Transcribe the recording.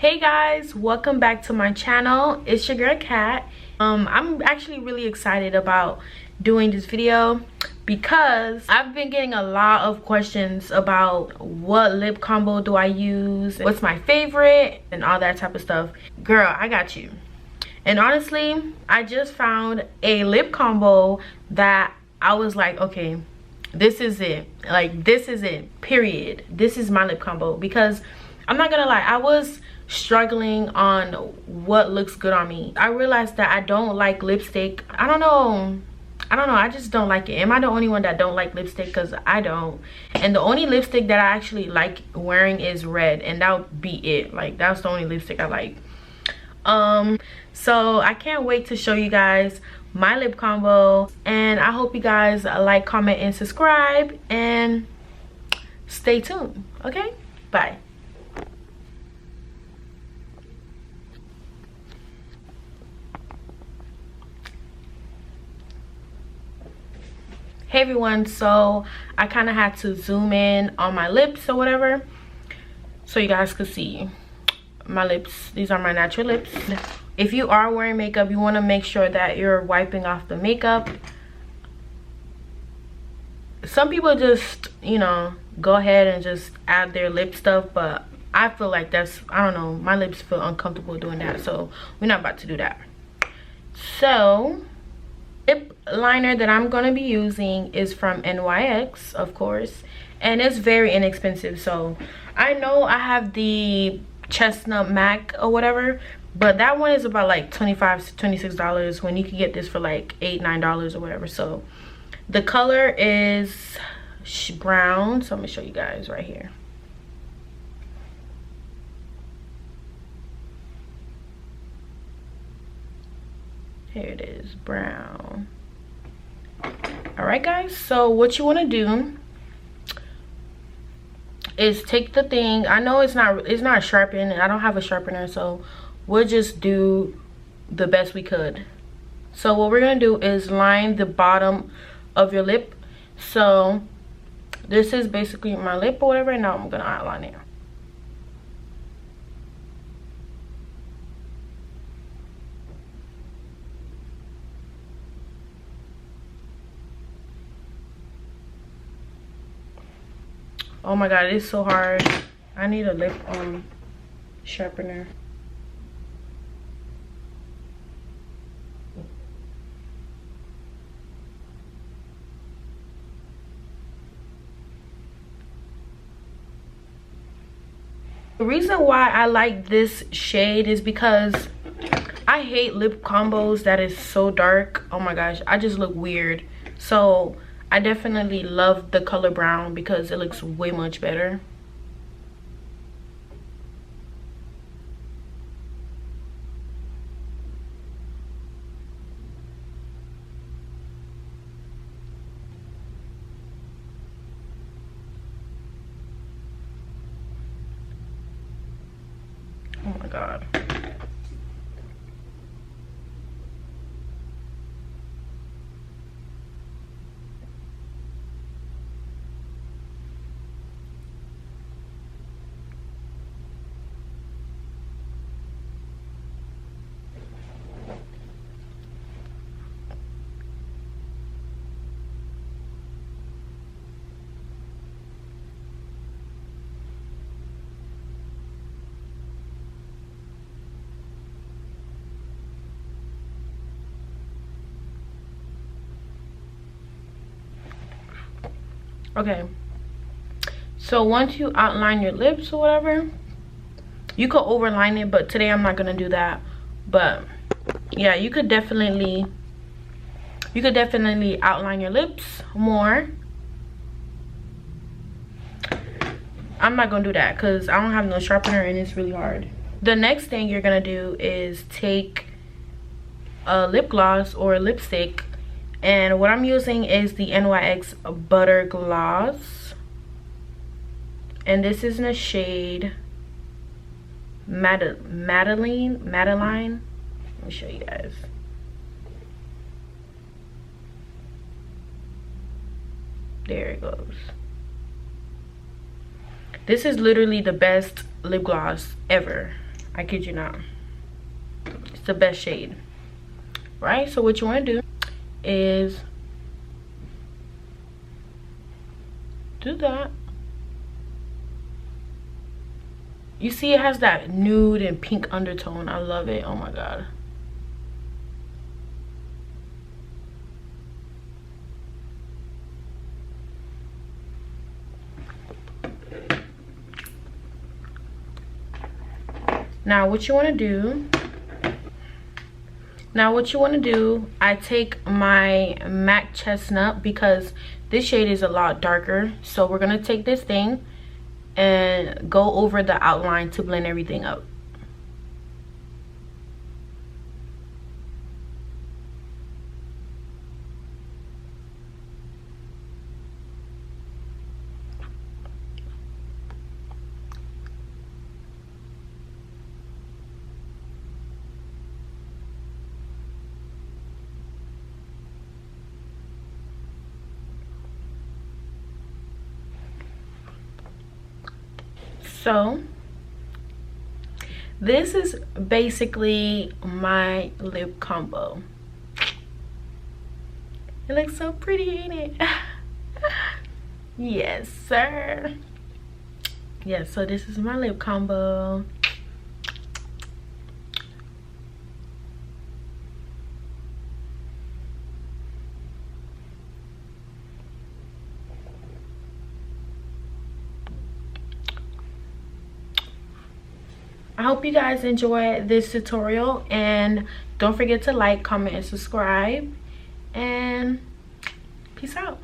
Hey guys, welcome back to my channel. It's your girl Kat. I'm actually really excited about doing this video because I've been getting a lot of questions about what lip combo do I use, what's my favorite, and all that type of stuff. Girl, I got you. And honestly, I just found a lip combo that I was like, okay, this is it. Like, this is it, period. This is my lip combo. Because I'm not gonna lie, I was struggling on what looks good on me. I realized that I don't like lipstick. I don't know, I just don't like it. Am I the only one that don't like lipstick? Because I don't. And the only lipstick that I actually like wearing is red, and that would be it. Like, that's the only lipstick I like. So I can't wait to show you guys my lip combo, and I hope you guys like, comment, and subscribe, and stay tuned. Okay, bye. Hey everyone, so I kind of had to zoom in on my lips or whatever so you guys could see my lips. These are my natural lips. If you are wearing makeup, you want to make sure that you're wiping off the makeup. Some people just, you know, go ahead and just add their lip stuff, but I feel like that's, I don't know, my lips feel uncomfortable doing that, so we're not about to do that. So lip liner that I'm going to be using is from NYX, of course, and it's very inexpensive. So I know I have the chestnut mac or whatever, but that one is about like $25 to $26 when you can get this for like $8-9 or whatever. So the color is brown, so I'm gonna show you guys right here. Here it is, brown. All right guys, so what you want to do is take the thing. I know it's not sharpened. I don't have a sharpener, so we'll just do the best we could. So what we're gonna do is line the bottom of your lip. So this is basically my lip or whatever, and now I'm gonna outline it. Oh my god, it's so hard. I need a lip sharpener. The reason why I like this shade is because I hate lip combos that is so dark. Oh my gosh, I just look weird. So I definitely love the color brown because it looks way much better. Oh my god. Okay, so once you outline your lips or whatever, you could overline it, but today I'm not gonna do that. But yeah, you could definitely outline your lips more. I'm not gonna do that because I don't have no sharpener and it's really hard. The next thing you're gonna do is take a lip gloss or a lipstick, and what I'm using is the NYX Butter Gloss, and this is in the shade Madeline. Let me show you guys. There it goes. This is literally the best lip gloss ever. I kid you not. It's the best shade, right? So what you want to do is do that. You see it has that nude and pink undertone. I love it. Oh my god. Now what you want to do, I take my MAC Chestnut because this shade is a lot darker. So we're going to take this thing and go over the outline to blend everything up. So this is basically my lip combo. It looks so pretty, ain't it? Yes, sir. Yes, so this is my lip combo. I hope you guys enjoyed this tutorial, and don't forget to like, comment, and subscribe, and peace out.